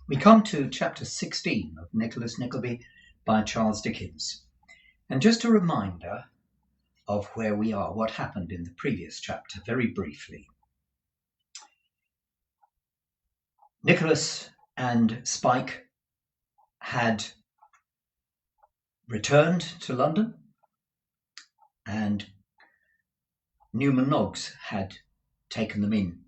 We come to chapter 16 of Nicholas Nickleby by Charles Dickens. And just a reminder of where we are, what happened in the previous chapter, very briefly. Nicholas and Spike had returned to London, and Newman Noggs had taken them in.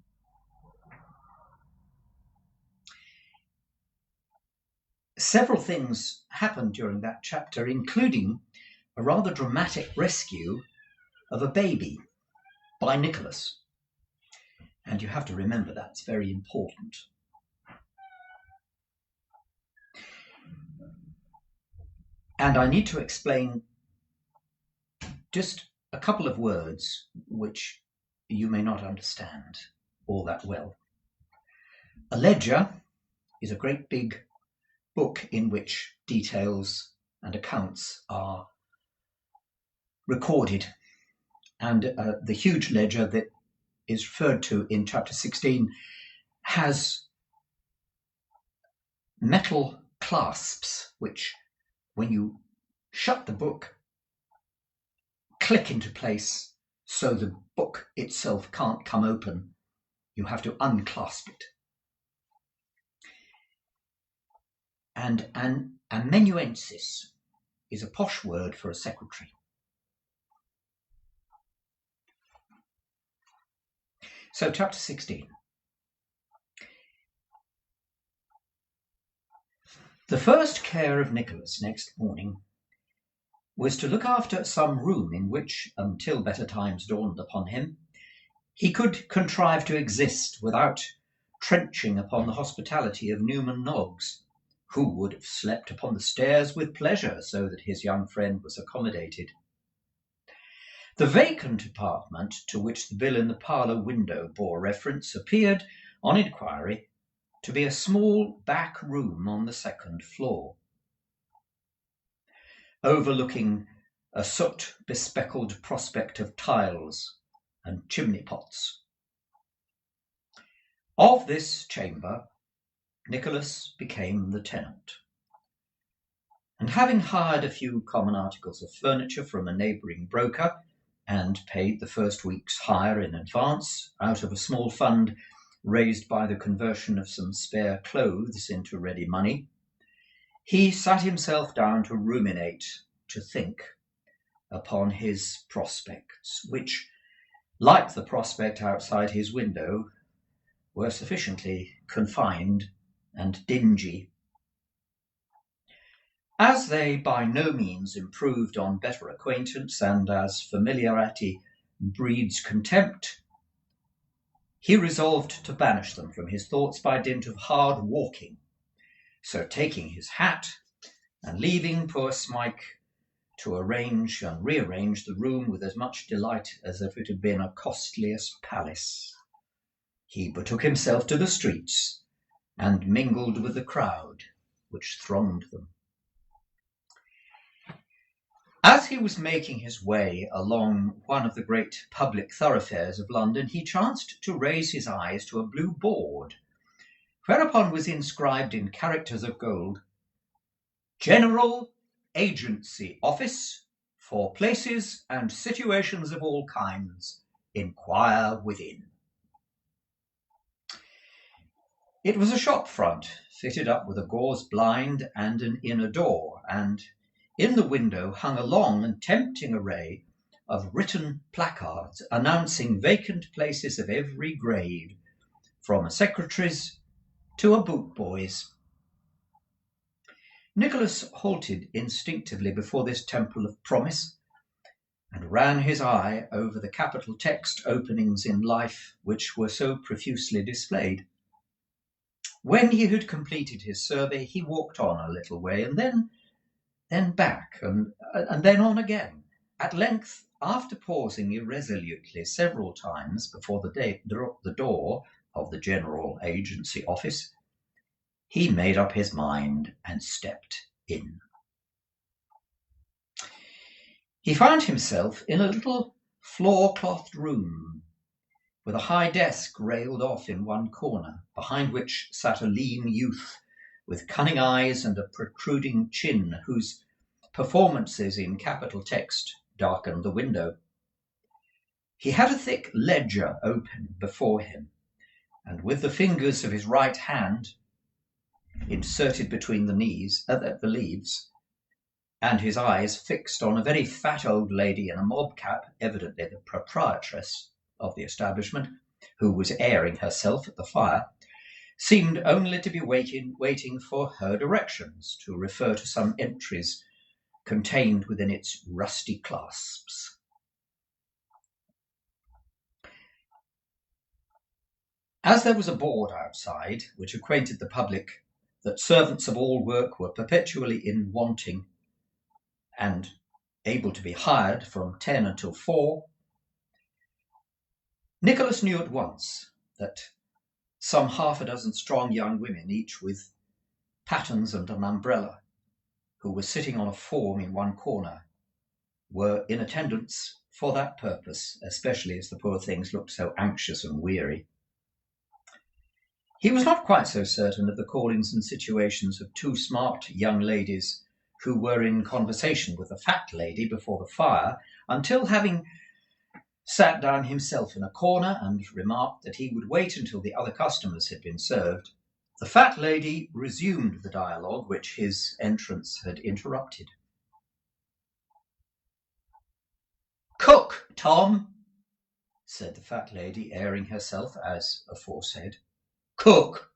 Several things happened during that chapter, including a rather dramatic rescue of a baby by Nicholas. And you have to remember that's very important. And I need to explain just a couple of words which you may not understand all that well. A ledger is a great big book in which details and accounts are recorded. And the huge ledger that is referred to in chapter 16 has metal clasps which, when you shut the book, click into place so the book itself can't come open. You have to unclasp it. And an amanuensis is a posh word for a secretary. So chapter 16. The first care of Nicholas next morning was to look after some room in which, until better times dawned upon him, he could contrive to exist without trenching upon the hospitality of Newman Noggs, who would have slept upon the stairs with pleasure so that his young friend was accommodated. The vacant apartment to which the bill in the parlour window bore reference appeared, on inquiry, to be a small back room on the second floor, overlooking a soot-bespeckled prospect of tiles and chimney pots. Of this chamber, Nicholas became the tenant, and having hired a few common articles of furniture from a neighbouring broker, and paid the first week's hire in advance out of a small fund raised by the conversion of some spare clothes into ready money, he sat himself down to ruminate, to think upon his prospects, which, like the prospect outside his window, were sufficiently confined and dingy. As they by no means improved on better acquaintance, and as familiarity breeds contempt, he resolved to banish them from his thoughts by dint of hard walking. So taking his hat, and leaving poor Smike to arrange and rearrange the room with as much delight as if it had been a costliest palace, he betook himself to the streets, and mingled with the crowd which thronged them. As he was making his way along one of the great public thoroughfares of London, he chanced to raise his eyes to a blue board, whereupon was inscribed in characters of gold, "General Agency Office for places and situations of all kinds. Inquire within." It was a shop front, fitted up with a gauze blind and an inner door, and in the window hung a long and tempting array of written placards announcing vacant places of every grade, from a secretary's to a boot boy's. Nicholas halted instinctively before this temple of promise, and ran his eye over the capital text openings in life which were so profusely displayed. When he had completed his survey, he walked on a little way, and then back, and then on again. At length, after pausing irresolutely several times before the door of the General Agency Office, he made up his mind and stepped in. He found himself in a little floor-clothed room, with a high desk railed off in one corner, behind which sat a lean youth with cunning eyes and a protruding chin, whose performances in capital text darkened the window. He had a thick ledger open before him, and with the fingers of his right hand inserted between the leaves, and his eyes fixed on a very fat old lady in a mob cap, evidently the proprietress of the establishment, who was airing herself at the fire, seemed only to be waiting for her directions to refer to some entries contained within its rusty clasps. As there was a board outside which acquainted the public that servants of all work were perpetually in wanting and able to be hired from 10 until 4, Nicholas knew at once that some half a dozen strong young women, each with pattens and an umbrella, who were sitting on a form in one corner, were in attendance for that purpose, especially as the poor things looked so anxious and weary. He was not quite so certain of the callings and situations of two smart young ladies who were in conversation with a fat lady before the fire, until, having sat down himself in a corner and remarked that he would wait until the other customers had been served, the fat lady resumed the dialogue which his entrance had interrupted. "Cook, Tom," said the fat lady, airing herself as aforesaid. "Cook,"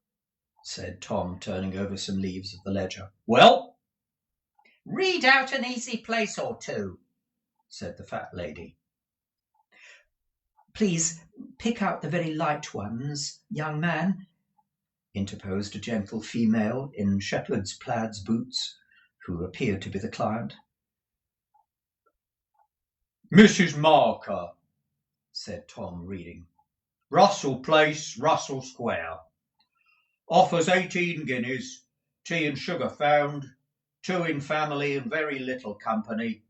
said Tom, turning over some leaves of the ledger. "Well?" "Read out an easy place or two," said the fat lady. "Please pick out the very light ones, young man," interposed a gentle female in shepherd's plaids boots, who appeared to be the client. "Mrs. Marker," said Tom, reading. "Russell Place, Russell Square. Offers 18 guineas, tea and sugar found, 2 in family and very little company,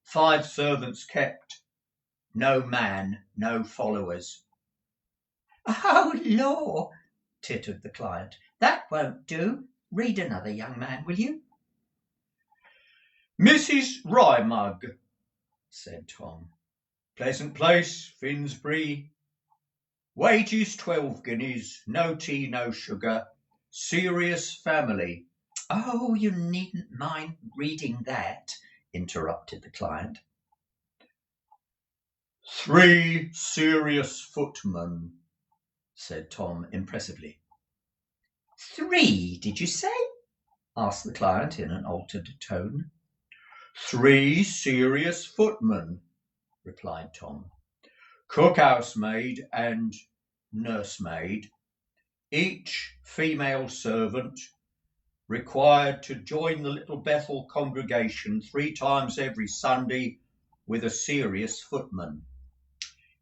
5 servants kept, no man, no followers." "Oh, law," tittered the client, "that won't do. Read another, young man, will you?" "Mrs. Rymug," said Tom. "Pleasant Place, Finsbury. Wages 12 guineas, no tea, no sugar, serious family." "Oh, you needn't mind reading that," interrupted the client. 3 serious footmen," said Tom impressively. "3, did you say?" asked the client in an altered tone. 3 serious footmen," replied Tom. "Cook, housemaid and nursemaid, each female servant, required to join the Little Bethel congregation 3 times every Sunday with a serious footman.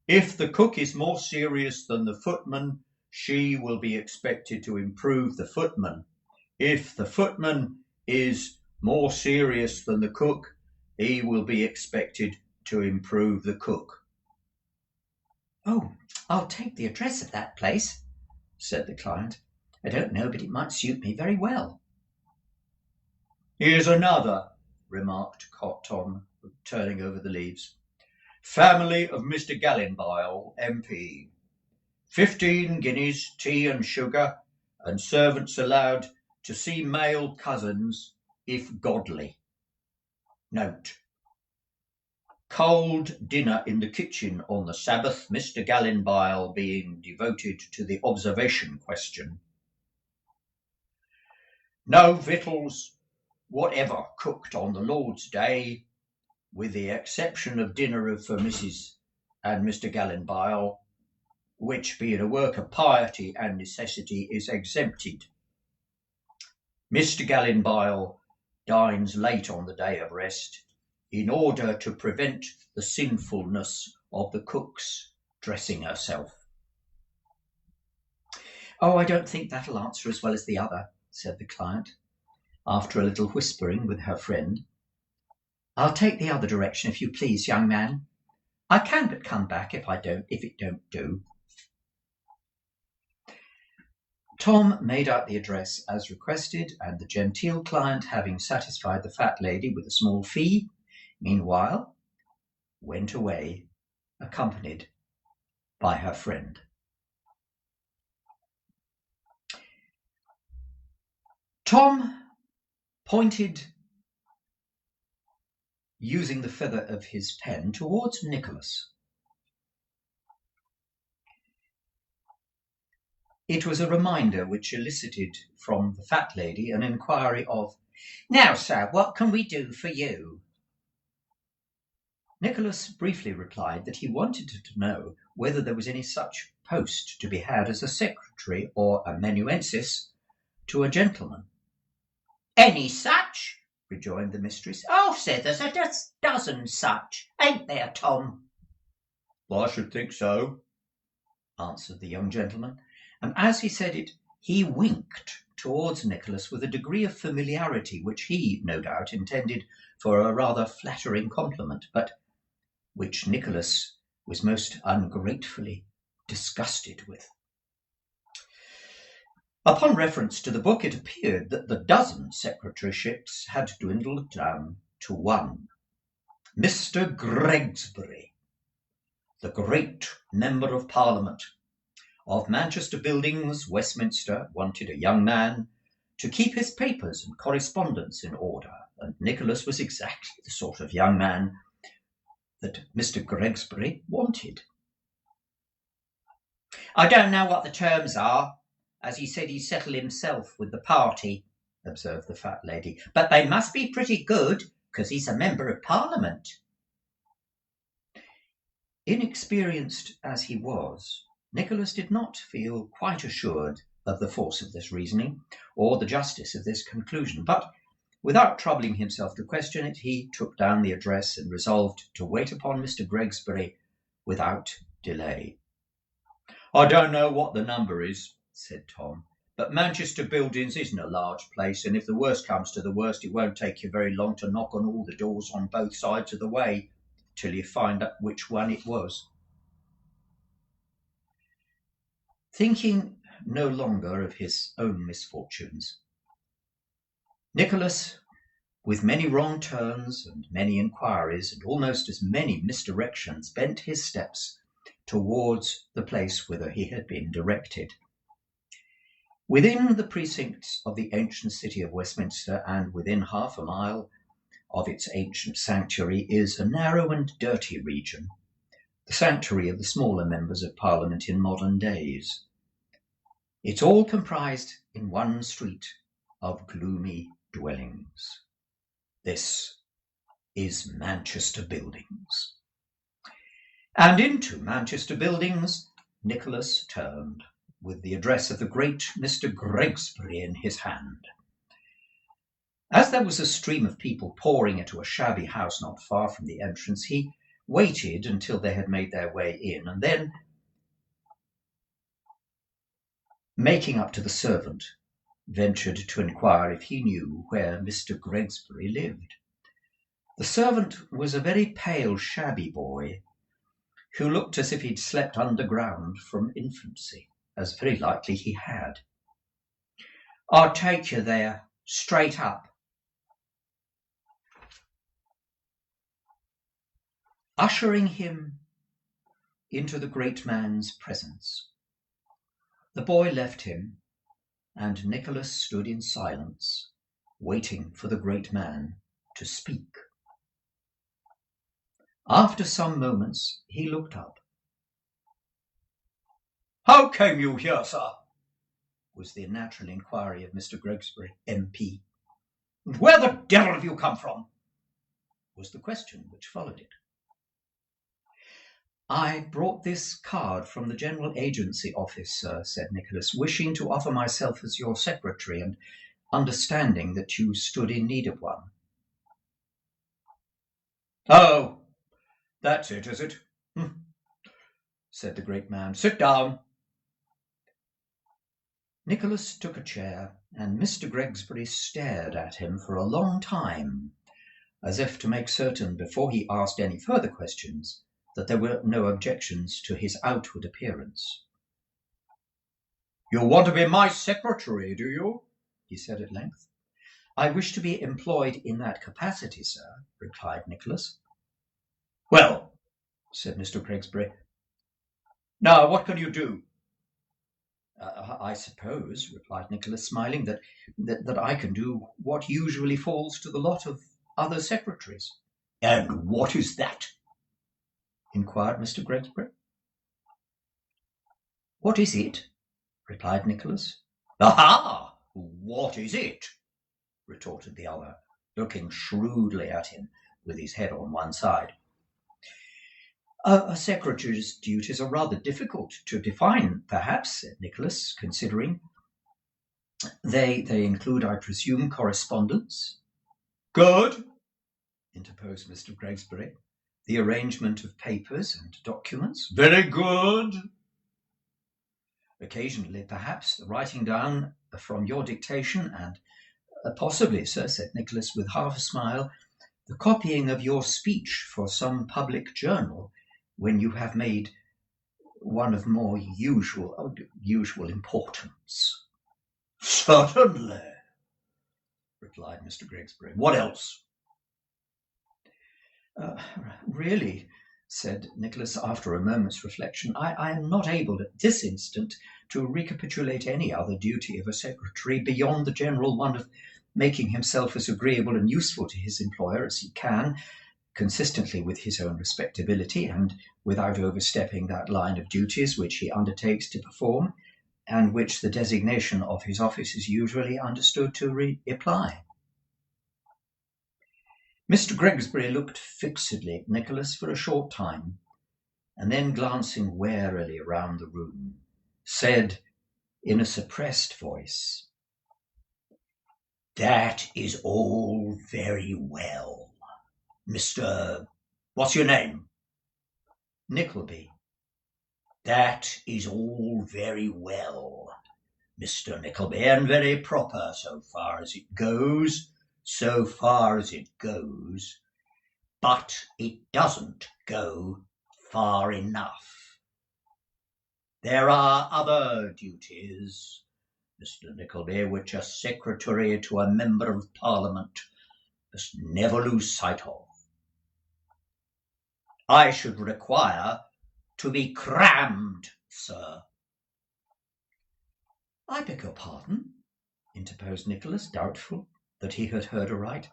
If the cook is more serious than the footman, she will be expected to improve the footman. If the footman is more serious than the cook, he will be expected to improve the cook." "Oh, I'll take the address of that place," said the client. "I don't know, but it might suit me very well." "Here's another," remarked Tom, turning over the leaves. "Family of Mr. Gallinbile, MP. 15 guineas, tea and sugar, and servants allowed to see male cousins if godly. Note: cold dinner in the kitchen on the Sabbath, Mr. Gallinbile being devoted to the observation question. No victuals whatever cooked on the Lord's Day, with the exception of dinner for Mrs. and Mr. Gallinbile, which, being a work of piety and necessity, is exempted. Mr. Gallinbile dines late on the day of rest, in order to prevent the sinfulness of the cook's dressing herself." "Oh, I don't think that'll answer as well as the other," said the client, after a little whispering with her friend. "I'll take the other direction, if you please, young man. I can but come back if it don't do." Tom made out the address as requested, and the genteel client, having satisfied the fat lady with a small fee, meanwhile went away, accompanied by her friend. Tom pointed, using the feather of his pen, towards Nicholas. It was a reminder which elicited from the fat lady an inquiry of, "Now, sir, what can we do for you?" Nicholas briefly replied that he wanted to know whether there was any such post to be had as a secretary or amanuensis to a gentleman. "Any such?" rejoined the mistress. "Oh, sir, there's a dozen such, ain't there, Tom?" "I should think so," answered the young gentleman, and as he said it, he winked towards Nicholas with a degree of familiarity which he, no doubt, intended for a rather flattering compliment, but which Nicholas was most ungratefully disgusted with. Upon reference to the book, it appeared that the dozen secretaryships had dwindled down to one. Mr. Gregsbury, the great Member of Parliament of Manchester Buildings, Westminster, wanted a young man to keep his papers and correspondence in order, and Nicholas was exactly the sort of young man that Mr. Gregsbury wanted. "I don't know what the terms are, as he said he'd settle himself with the party," observed the fat lady, "but they must be pretty good, because he's a Member of Parliament." Inexperienced as he was, Nicholas did not feel quite assured of the force of this reasoning, or the justice of this conclusion, but without troubling himself to question it, he took down the address and resolved to wait upon Mr. Gregsbury without delay. "I don't know what the number is," said Tom, "but Manchester Buildings isn't a large place, and if the worst comes to the worst, it won't take you very long to knock on all the doors on both sides of the way till you find out which one it was." Thinking no longer of his own misfortunes, Nicholas, with many wrong turns and many inquiries and almost as many misdirections, bent his steps towards the place whither he had been directed. Within the precincts of the ancient city of Westminster, and within half a mile of its ancient sanctuary, is a narrow and dirty region, the sanctuary of the smaller members of Parliament in modern days. It's all comprised in one street of gloomy dwellings. This is Manchester Buildings. And into Manchester Buildings Nicholas turned, with the address of the great Mr. Gregsbury in his hand. As there was a stream of people pouring into a shabby house not far from the entrance, he waited until they had made their way in, and then, making up to the servant, ventured to inquire if he knew where Mr. Gregsbury lived. The servant was a very pale, shabby boy, who looked as if he'd slept underground from infancy, as very likely he had. "I'll take you there, straight up." Ushering him into the great man's presence, the boy left him, and Nicholas stood in silence, waiting for the great man to speak. After some moments, he looked up. "How came you here, sir?" was the natural inquiry of Mr. Gregsbury, MP. "And where the devil have you come from?" was the question which followed it. "I brought this card from the General Agency Office, sir," said Nicholas, "wishing to offer myself as your secretary, and understanding that you stood in need of one." "Oh, that's it, is it?" said the great man. "Sit down." Nicholas took a chair, and Mr. Gregsbury stared at him for a long time, as if to make certain, before he asked any further questions, that there were no objections to his outward appearance. You want to be my secretary, do you? He said at length. I wish to be employed in that capacity, sir, replied Nicholas. Well, said Mr. Gregsbury, now what can you do? I suppose, replied Nicholas, smiling, that I can do what usually falls to the lot of other secretaries. And what is that? Inquired Mr. Gregsbury. What is it? Replied Nicholas. Aha! What is it? Retorted the other, looking shrewdly at him with his head on one side. A secretary's duties are rather difficult to define, perhaps, said Nicholas, considering. They include, I presume, correspondence? Good, interposed Mr. Gregsbury. The arrangement of papers and documents? Very good. Occasionally, perhaps, the writing down from your dictation, and possibly, sir, said Nicholas with half a smile, the copying of your speech for some public journal when you have made one of more usual importance. Certainly, replied Mr. Gregsbury. What else? Really, said Nicholas after a moment's reflection, I am not able at this instant to recapitulate any other duty of a secretary beyond the general one of making himself as agreeable and useful to his employer as he can, consistently with his own respectability, and without overstepping that line of duties which he undertakes to perform, and which the designation of his office is usually understood to imply. Mr. Gregsbury looked fixedly at Nicholas for a short time, and then, glancing warily round the room, said in a suppressed voice, That is all very well, Mr. What's your name? Nickleby. That is all very well, Mr. Nickleby, and very proper so far as it goes, but it doesn't go far enough. There are other duties, Mr. Nickleby, which a secretary to a member of Parliament must never lose sight of. I should require to be crammed, sir. I beg your pardon, interposed Nicholas, doubtful that he had heard aright.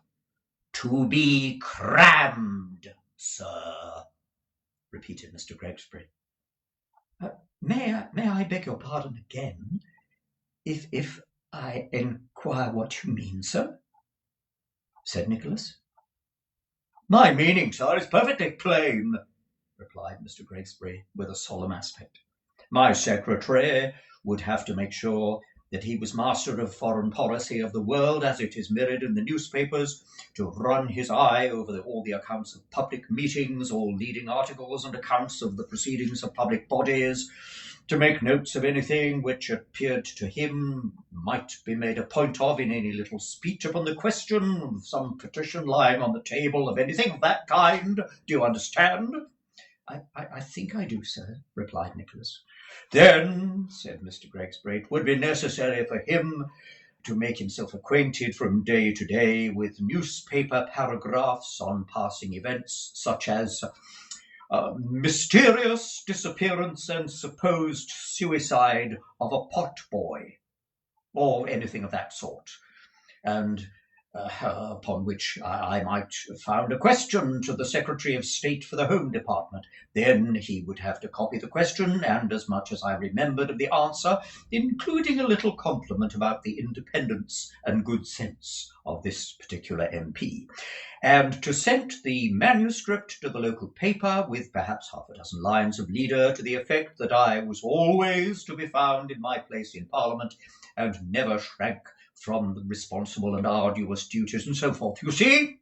To be crammed, sir, repeated Mr. Gregsbury. May I beg your pardon again, if I inquire what you mean, sir? Said Nicholas. My meaning, sir, is perfectly plain, replied Mr. Gregsbury with a solemn aspect. My secretary would have to make sure that he was master of foreign policy of the world as it is mirrored in the newspapers, to run his eye over all the accounts of public meetings, all leading articles and accounts of the proceedings of public bodies, to make notes of anything which appeared to him might be made a point of in any little speech upon the question of some petition lying on the table, of anything of that kind. Do you understand? I think I do, sir, replied Nicholas. Then, said Mr. Gregsbury, it would be necessary for him to make himself acquainted from day to day with newspaper paragraphs on passing events, such as mysterious disappearance and supposed suicide of a potboy, or anything of that sort, and upon which I might found a question to the Secretary of State for the Home Department. Then he would have to copy the question, and as much as I remembered of the answer, including a little compliment about the independence and good sense of this particular MP, and to send the manuscript to the local paper with perhaps half a dozen lines of leader to the effect that I was always to be found in my place in Parliament, and never shrank from the responsible and arduous duties, and so forth. You see?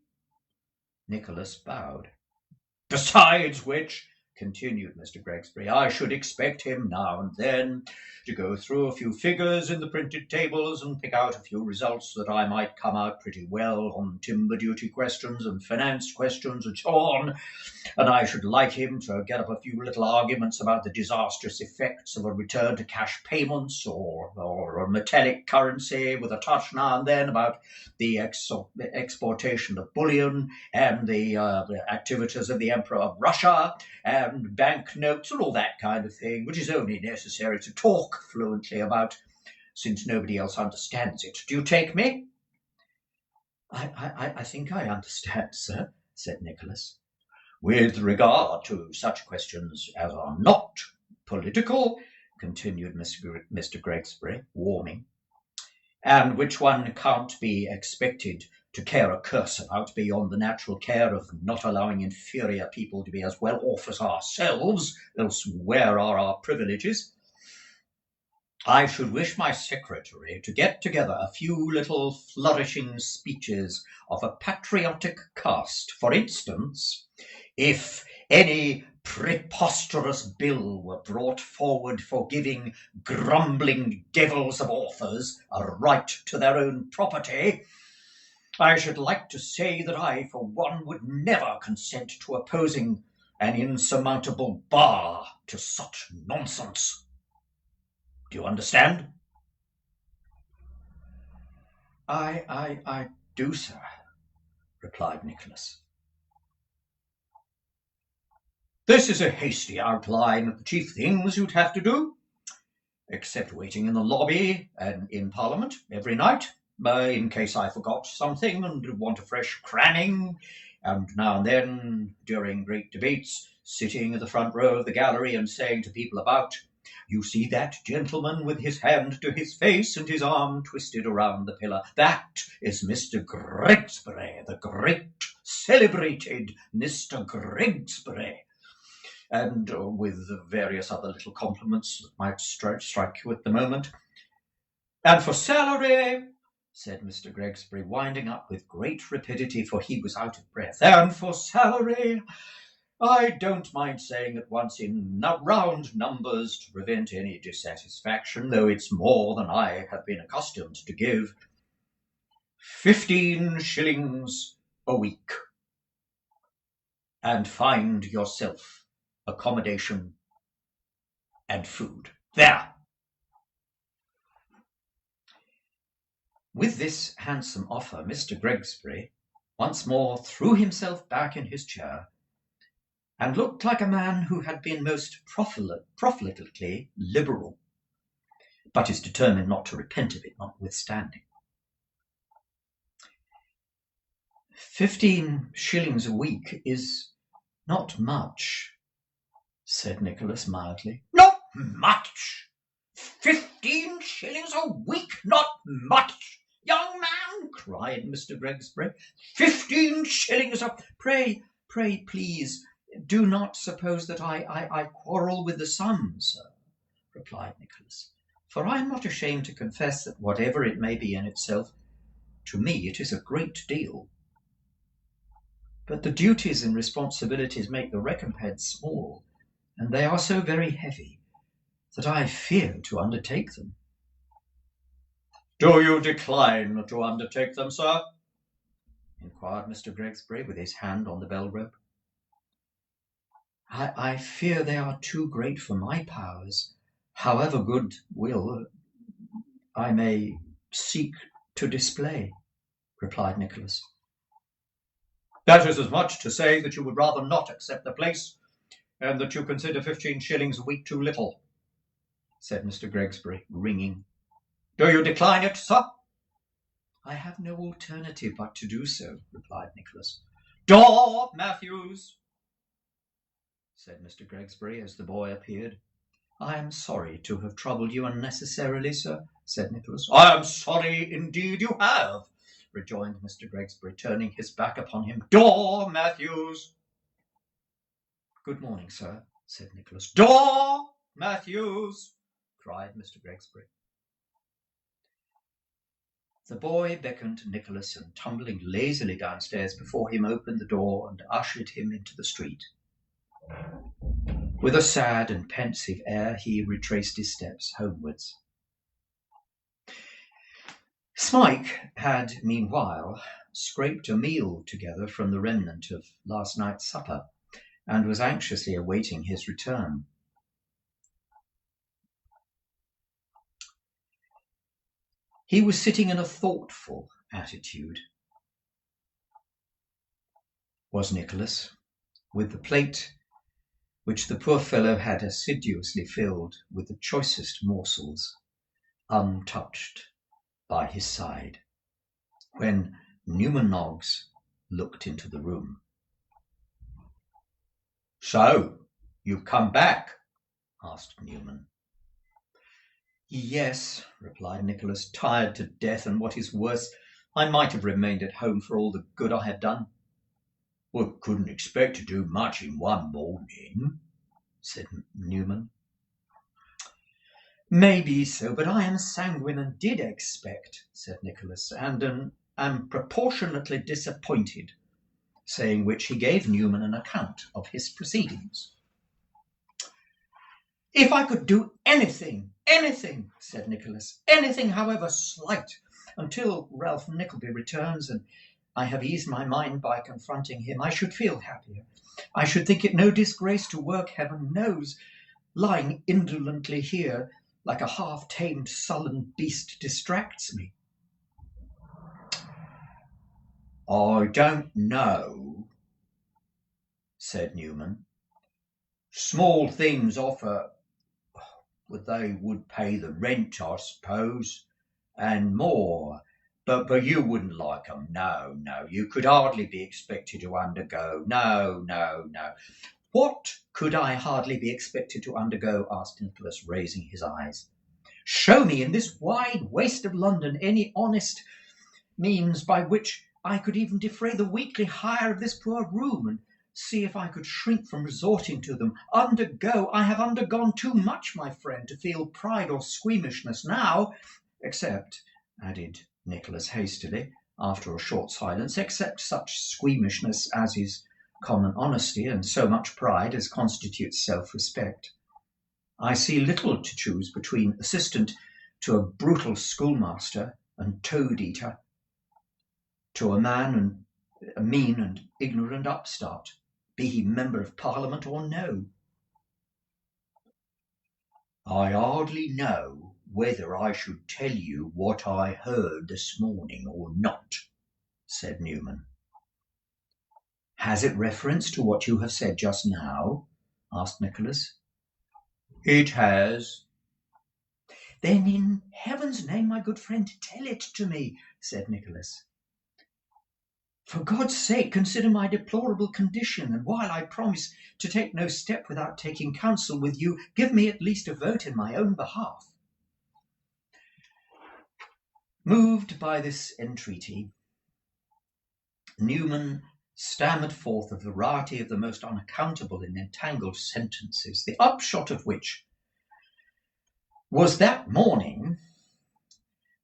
Nicholas bowed. Besides which, continued Mr. Gregsbury, "I should expect him now and then to go through a few figures in the printed tables and pick out a few results that I might come out pretty well on timber duty questions and finance questions and so on. And I should like him to get up a few little arguments about the disastrous effects of a return to cash payments or a metallic currency, with a touch now and then about the exportation of bullion and the activities of the Emperor of Russia and banknotes and all that kind of thing, which is only necessary to talk fluently about, since nobody else understands it. Do you take me?" I think I understand, sir," said Nicholas. "With regard to such questions as are not political," continued Mr. Gregsbury, warming, "and which one can't be expected to care a curse about beyond the natural care of not allowing inferior people to be as well off as ourselves, else where are our privileges? I should wish my secretary to get together a few little flourishing speeches of a patriotic cast. For instance, if any preposterous bill were brought forward for giving grumbling devils of authors a right to their own property, I should like to say that I, for one, would never consent to opposing an insurmountable bar to such nonsense. Do you understand?" I do, sir," replied Nicholas. "This is a hasty outline of the chief things you'd have to do, except waiting in the lobby and in Parliament every night, in case I forgot something and want a fresh cramming, and now and then, during great debates, sitting in the front row of the gallery and saying to people about, 'You see that gentleman with his hand to his face and his arm twisted around the pillar? That is Mr. Gregsbury, the great, celebrated Mr. Gregsbury,' and with various other little compliments that might strike you at the moment. And for salary," said Mr. Gregsbury, winding up with great rapidity, for he was out of breath, "and for salary, I don't mind saying at once in round numbers, to prevent any dissatisfaction, though it's more than I have been accustomed to give, 15 shillings a week. And find yourself accommodation and food. There!" With this handsome offer, Mr. Gregsbury once more threw himself back in his chair and looked like a man who had been most profligately liberal, but is determined not to repent of it notwithstanding. 15 shillings a week is not much, said Nicholas mildly. "Not much! 15 shillings a week, not much, young man!" cried Mr. Gregsbury. 15 shillings a... Pray, please, do not suppose that I quarrel with the sum, sir, replied Nicholas, for I am not ashamed to confess that whatever it may be in itself, to me it is a great deal. But the duties and responsibilities make the recompense small, and they are so very heavy that I fear to undertake them. "Do you decline to undertake them, sir?" inquired Mr. Gregsbury, with his hand on the bell rope. I fear they are too great for my powers, however good will I may seek to display, replied Nicholas. "That is as much to say that you would rather not accept the place, and that you consider 15 shillings a week too little," said Mr. Gregsbury, ringing. "Do you decline it, sir?" "I have no alternative but to do so," replied Nicholas. "Door, Matthews," said Mr. Gregsbury, as the boy appeared. "I am sorry to have troubled you unnecessarily, sir," said Nicholas. "I am sorry indeed you have," rejoined Mr. Gregsbury, turning his back upon him. "Door, Matthews." "Good morning, sir," said Nicholas. "Door, Matthews," cried Mr. Gregsbury. The boy beckoned to Nicholas, and tumbling lazily downstairs before him, opened the door and ushered him into the street. With a sad and pensive air, he retraced his steps homewards. Smike had, meanwhile, scraped a meal together from the remnant of last night's supper, and was anxiously awaiting his return. He was sitting in a thoughtful attitude, was Nicholas, with the plate which the poor fellow had assiduously filled with the choicest morsels untouched by his side, when Newman Noggs looked into the room. "So, you've come back?" asked Newman. "Yes," replied Nicholas, "tired to death, and what is worse, I might have remained at home for all the good I have done." "Well, couldn't expect to do much in one morning," said Newman. "Maybe so, but I am sanguine and did expect," said Nicholas, "and am proportionately disappointed," saying which he gave Newman an account of his proceedings. "If I could do anything, said Nicholas, "anything, however slight, until Ralph Nickleby returns, and I have eased my mind by confronting him, I should feel happier. I should think it no disgrace to work, heaven knows. Lying indolently here, like a half-tamed, sullen beast, distracts me." "I don't know," said Newman. "Small things offer, they would pay the rent, I suppose, and more. But you wouldn't like 'em. No, you could hardly be expected to undergo. No. "What could I hardly be expected to undergo?" asked Nicholas, raising his eyes. "Show me in this wide waste of London any honest means by which I could even defray the weekly hire of this poor room, and see if I could shrink from resorting to them. I have undergone too much, my friend, to feel pride or squeamishness now, except," added Nicholas hastily, after a short silence, "except such squeamishness as is common honesty, and so much pride as constitutes self-respect. I see little to choose between assistant to a brutal schoolmaster and toad-eater, to a mean and ignorant upstart, be he member of Parliament or no." "I hardly know whether I should tell you what I heard this morning or not," said Newman. "Has it reference to what you have said just now?" asked Nicholas. "It has." "Then in heaven's name, my good friend, tell it to me," said Nicholas. "For God's sake, consider my deplorable condition, and while I promise to take no step without taking counsel with you, give me at least a vote in my own behalf." Moved by this entreaty, Newman stammered forth a variety of the most unaccountable and entangled sentences, the upshot of which was that morning,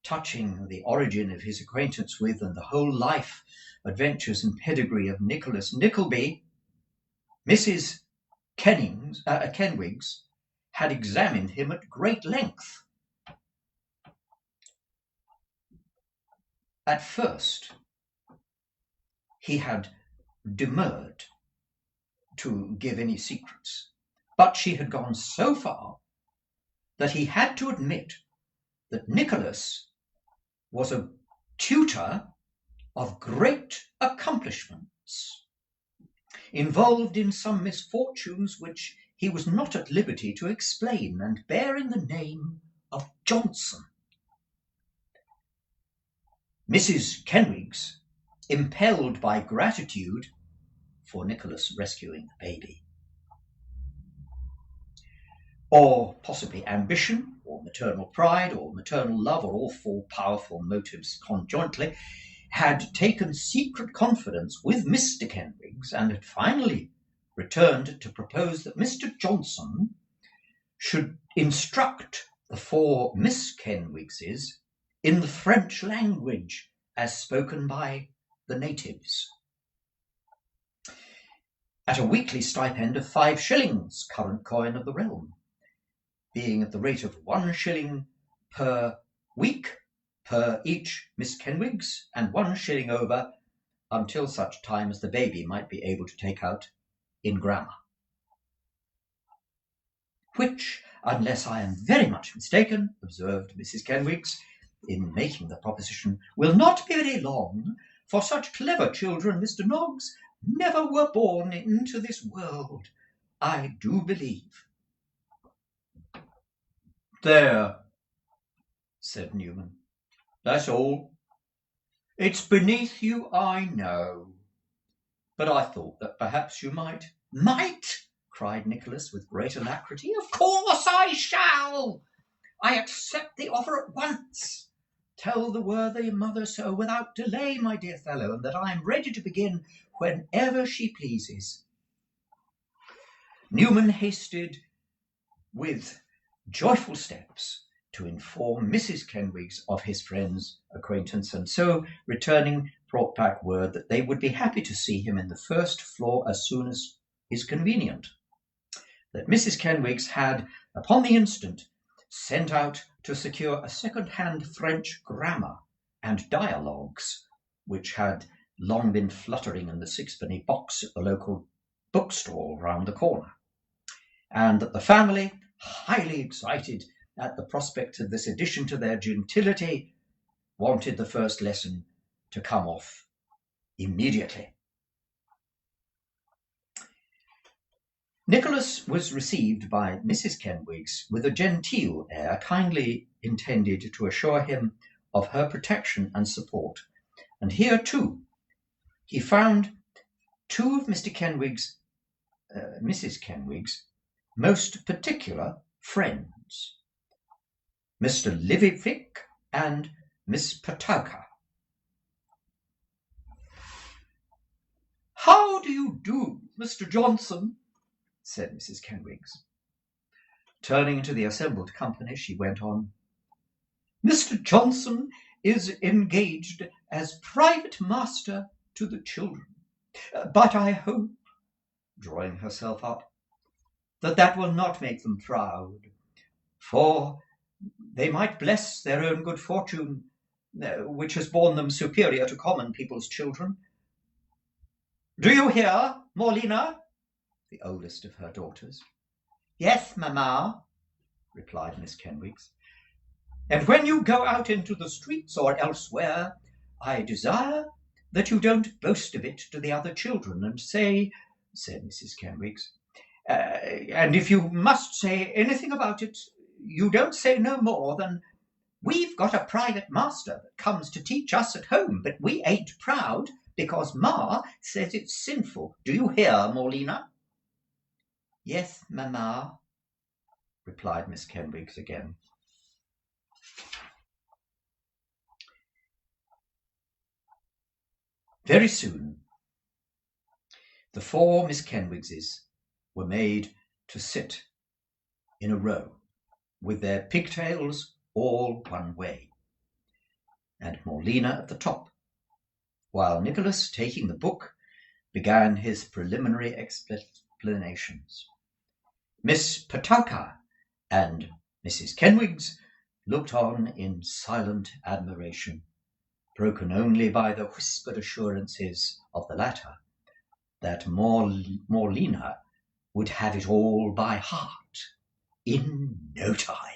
touching the origin of his acquaintance with and the whole life, adventures, and pedigree of Nicholas Nickleby, Mrs. Kenwigs had examined him at great length. At first, he had demurred to give any secrets, but she had gone so far that he had to admit that Nicholas was a tutor of great accomplishments, involved in some misfortunes which he was not at liberty to explain, and bearing the name of Johnson. Mrs. Kenwigs, impelled by gratitude for Nicholas rescuing the baby, or possibly ambition, or maternal pride, or maternal love, or all four powerful motives conjointly, had taken secret confidence with Mr. Kenwigs, and had finally returned to propose that Mr. Johnson should instruct the four Miss Kenwigses in the French language as spoken by the natives. at a weekly stipend of 5 shillings, current coin of the realm, being at the rate of 1 shilling per week per each Miss Kenwigs, and 1 shilling over until such time as the baby might be able to take out in grammar. Which, unless I am very much mistaken, observed Mrs. Kenwigs, in making the proposition, will not be very long, for such clever children, Mr. Noggs, never were born into this world, I do believe. There, said Newman, that's all. It's beneath you, I know, but I thought that perhaps you might. Might? Cried Nicholas with great alacrity. Of course I shall. I accept the offer at once. Tell the worthy mother so without delay, my dear fellow, and that I am ready to begin whenever she pleases. Newman hasted with joyful steps to inform Mrs. Kenwigs of his friend's acquaintance, and so, returning, brought back word that they would be happy to see him in the first floor as soon as is convenient. That Mrs. Kenwigs had, upon the instant, sent out to secure a second-hand French grammar and dialogues, which had long been fluttering in the sixpenny box at the local bookstall round the corner, and that the family, highly excited at the prospect of this addition to their gentility, wanted the first lesson to come off immediately. Nicholas was received by Mrs. Kenwigs with a genteel air, kindly intended to assure him of her protection and support, and here, too, he found two of Mrs. Kenwigs' most particular friends, Mr. Livivick and Miss Patauka. How do you do, Mr. Johnson? Said Mrs. Kenwigs. Turning to the assembled company, she went on, Mr. Johnson is engaged as private master to the children, but I hope, drawing herself up, that will not make them proud, for they might bless their own good fortune, which has borne them superior to common people's children. Do you hear, Morlina? The oldest of her daughters. Yes, mamma, replied Miss Kenwigs. And when you go out into the streets or elsewhere, I desire that you don't boast of it to the other children, and say, said Mrs. Kenwigs, and if you must say anything about it, you don't say no more than, we've got a private master that comes to teach us at home, but we ain't proud because Ma says it's sinful. Do you hear, Morlina? Yes, mamma, replied Miss Kenwigs again. Very soon, the four Miss Kenwigses were made to sit in a row, with their pigtails all one way, and Morlina at the top, while Nicholas, taking the book, began his preliminary explanations. Miss Patauka and Mrs. Kenwigs looked on in silent admiration, broken only by the whispered assurances of the latter that Morlina would have it all by heart in no time.